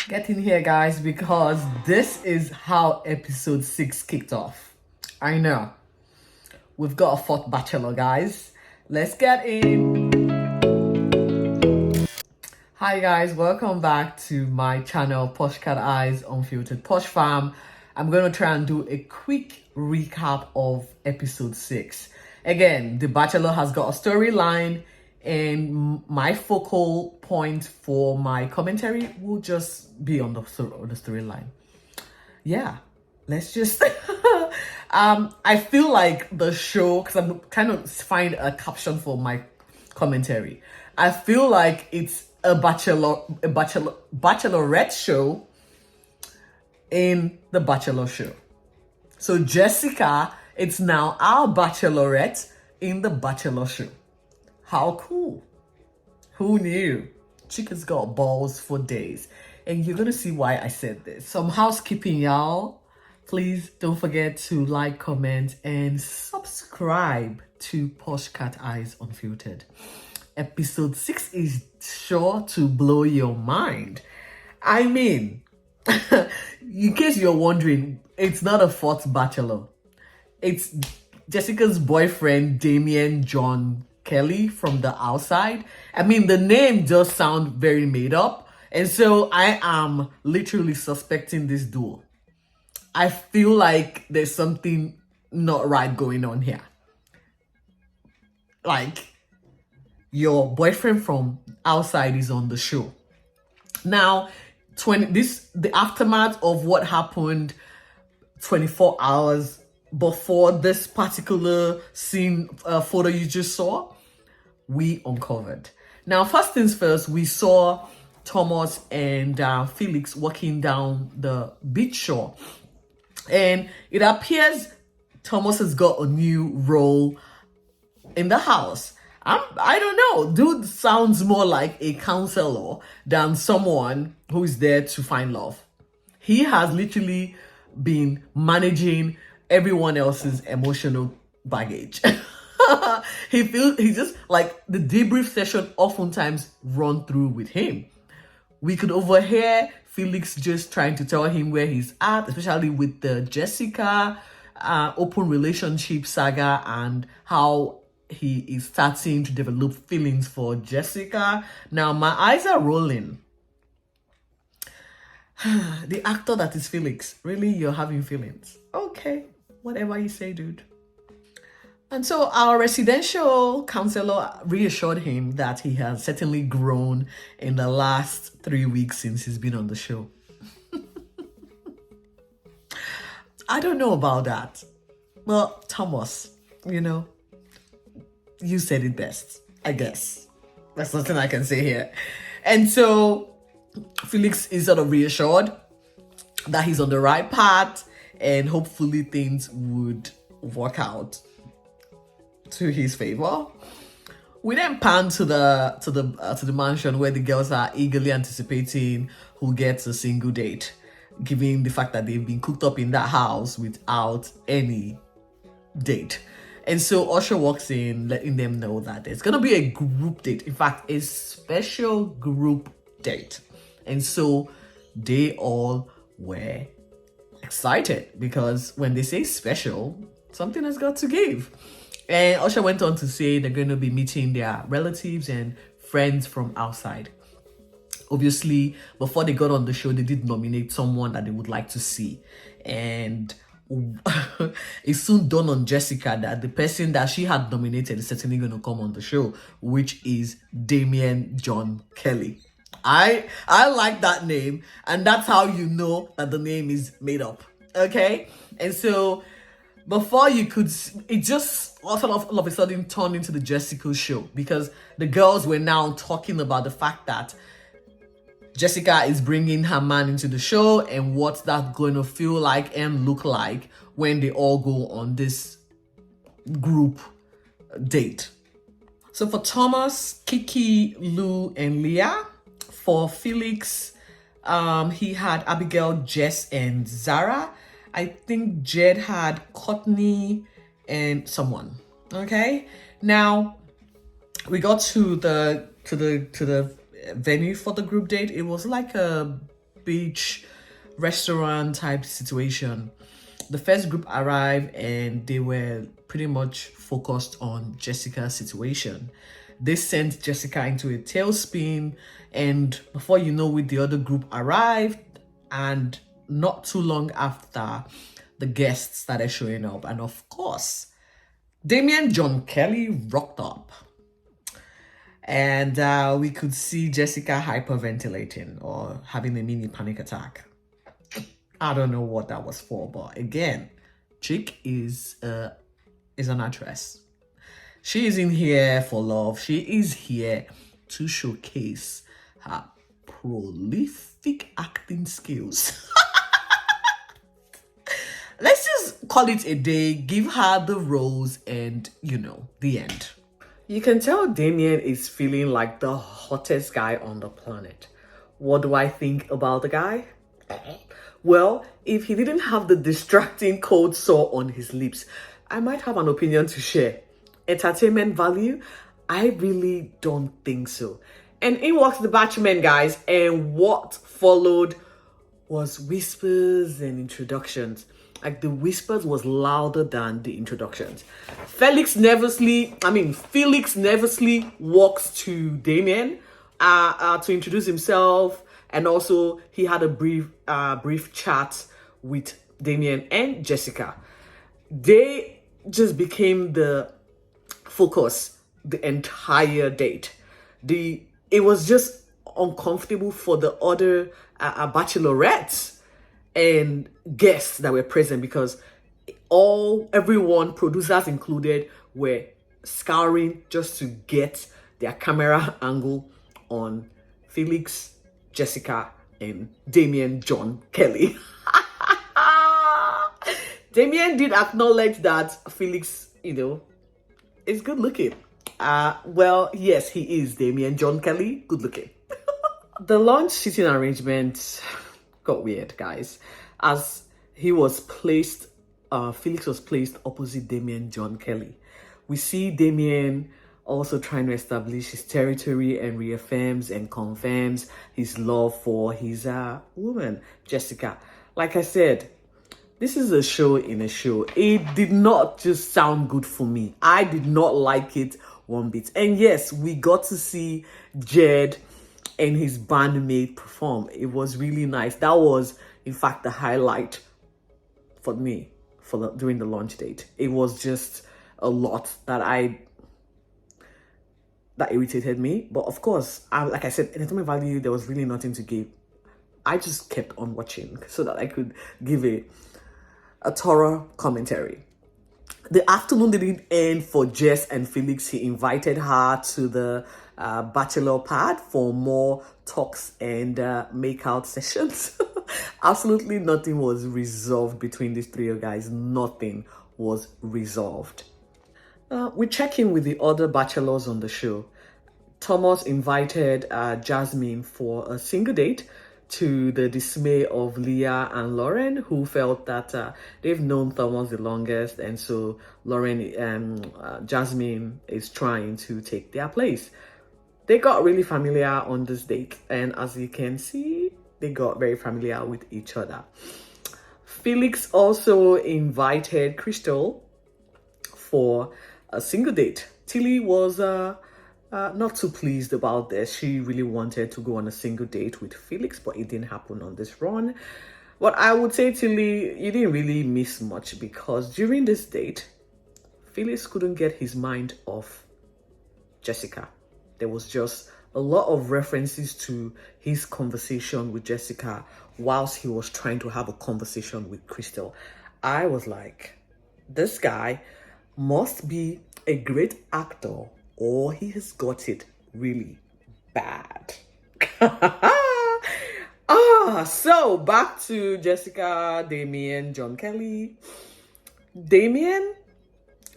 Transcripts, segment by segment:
Get in here, guys, because this is how episode 6 kicked off. I know. We've got a fourth bachelor, guys. Let's get in. Hi, guys. Welcome back to my channel, Posh Cat Eyes Unfiltered Posh Fam. I'm going to try and do a quick recap of episode 6. Again, The Bachelor has got a storyline, and my focal point for my commentary will just be on the storyline. Yeah, let's just I feel like the show, because I'm trying to find a caption for my commentary, I feel like it's a bachelorette show in the Bachelor show. So Jessica, it's now our bachelorette in the Bachelor show. How cool. Who knew? Chicken's got balls for days. And you're going to see why I said this. Some housekeeping, y'all. Please don't forget to like, comment, and subscribe to Posh Cat Eyes Unfiltered. Episode 6 is sure to blow your mind. I mean, in case you're wondering, it's not a fourth bachelor. It's Jessica's boyfriend, Damien John Kelly from the outside. I mean, the name does sound very made up. And so I am literally suspecting this duo. I feel like there's something not right going on here. Like, your boyfriend from outside is on the show. Now, the aftermath of what happened 24 hours before this particular scene photo you just saw, we uncovered. Now, first things first, we saw Thomas and Felix walking down the beach shore. And it appears Thomas has got a new role in the house. I don't know. Dude sounds more like a counselor than someone who is there to find love. He has literally been managing everyone else's emotional baggage. He's just like the debrief session oftentimes run through with him. We could overhear Felix just trying to tell him where he's at, especially with the Jessica open relationship saga and how he is starting to develop feelings for Jessica. Now, my eyes are rolling. The actor that is Felix, really, you're having feelings? Okay, whatever you say, dude. And so our residential counselor reassured him that he has certainly grown in the last 3 weeks since he's been on the show. I don't know about that. Well, Thomas, you said it best, I guess. That's nothing I can say here. And so Felix is sort of reassured that he's on the right path and hopefully things would work out to his favor. We then pan to the mansion where the girls are eagerly anticipating who gets a single date, given the fact that they've been cooped up in that house without any date. And so Usher walks in, letting them know that there's gonna be a group date. In fact, a special group date. And so they all were excited because when they say special, something has got to give. And Usher went on to say they're going to be meeting their relatives and friends from outside. Obviously, before they got on the show, they did nominate someone that they would like to see. And it soon dawned on Jessica that the person that she had nominated is certainly going to come on the show, which is Damien John Kelly. I like that name, and that's how you know that the name is made up. Okay? And so before you could, it just all of a sudden turned into the Jessica show, because the girls were now talking about the fact that Jessica is bringing her man into the show and what's that going to feel like and look like when they all go on this group date. So for Thomas, Kiki, Lou, and Leah. For Felix, he had Abigail, Jess, and Zara. I think Jed had Courtney and someone. Okay. Now we got to the venue for the group date. It was like a beach restaurant type situation. The first group arrived and they were pretty much focused on Jessica's situation. They sent Jessica into a tailspin, and before you know it, the other group arrived, and not too long after, the guests started showing up. And of course, Damien John Kelly rocked up. And we could see Jessica hyperventilating or having a mini panic attack. I don't know what that was for, but again, Chick is an actress. She isn't here for love. She is here to showcase her prolific acting skills. Let's just call it a day, give her the rose, and the end. You can tell Damien is feeling like the hottest guy on the planet. What do I think about the guy? Well, if he didn't have the distracting cold sore on his lips, I might have an opinion to share. Entertainment value? I really don't think so. And in walks the Bachelor, guys, and what followed was whispers and introductions. Like, the whispers was louder than the introductions. Felix nervously walks to Damien to introduce himself, and also he had a brief chat with Damien and Jessica. They just became the focus the entire date. It was just uncomfortable for the other bachelorettes and guests that were present, because everyone, producers included, were scouring just to get their camera angle on Felix, Jessica, and Damien John Kelly. Damien did acknowledge that Felix, is good looking. Well, yes, he is Damien John Kelly, good looking. The lunch seating arrangement got weird, guys, as Felix was placed opposite Damien John Kelly. We see Damien also trying to establish his territory and reaffirms and confirms his love for his woman, Jessica. Like I said, this is a show in a show. It did not just sound good for me. I did not like it one bit. And yes, we got to see Jed and his bandmate perform. It was really nice. That was, in fact, the highlight for me during the launch date. It was just a lot that irritated me. But of course, like I said, entertainment value, there was really nothing to give. I just kept on watching so that I could give a thorough commentary. The afternoon didn't end for Jess and Felix. He invited her to the bachelor pad for more talks and make-out sessions. Absolutely nothing was resolved between these three guys. Nothing was resolved. We check in with the other bachelors on the show. Thomas invited Jasmine for a single date, to the dismay of Leah and Lauren, who felt that they've known Thomas the longest, and so Lauren and Jasmine is trying to take their place. They got really familiar on this date, and as you can see, they got very familiar with each other. Felix also invited Crystal for a single date. Tilly was not too pleased about this. She really wanted to go on a single date with Felix, but it didn't happen on this run. But I would say, Tilly, you didn't really miss much, because during this date, Felix couldn't get his mind off Jessica. There was just a lot of references to his conversation with Jessica whilst he was trying to have a conversation with Crystal. I was like, this guy must be a great actor, or he has got it really bad. So back to Jessica, Damien, John Kelly. Damien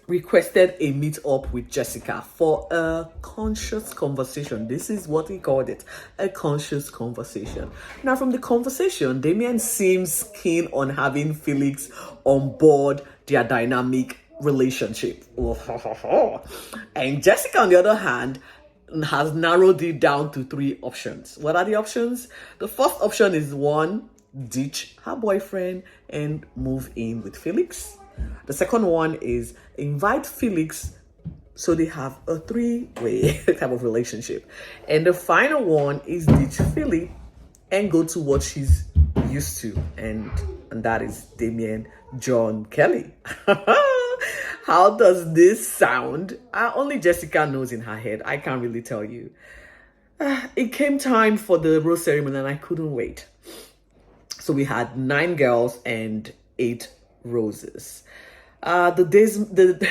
requested a meet-up with Jessica for a conscious conversation. This is what he called it, a conscious conversation. Now, from the conversation, Damien seems keen on having Felix on board their dynamic relationship. And Jessica, on the other hand, has narrowed it down to 3 options. What are the options? The first option is 1, ditch her boyfriend and move in with Felix. The second one is invite Felix so they have a 3-way type of relationship. And the final one is ditch Philip and go to what she's used to, and that is Damien John Kelly. How does this sound? Only Jessica knows in her head. I can't really tell you. It came time for the rose ceremony and I couldn't wait. So we had 9 girls and 8 roses. The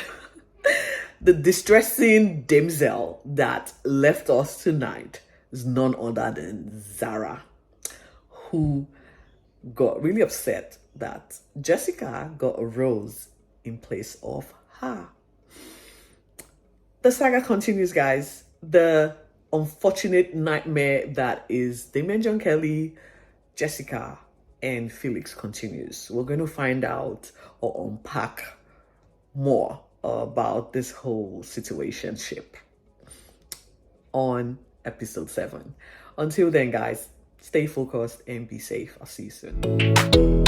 distressing damsel that left us tonight is none other than Zara, who got really upset that Jessica got a rose in place of her. The saga continues, guys. The unfortunate nightmare that is Damien John Kelly, Jessica, and Felix continues. We're going to find out or unpack more about this whole situationship on episode 7. Until then, guys, stay focused and be safe. I'll see you soon.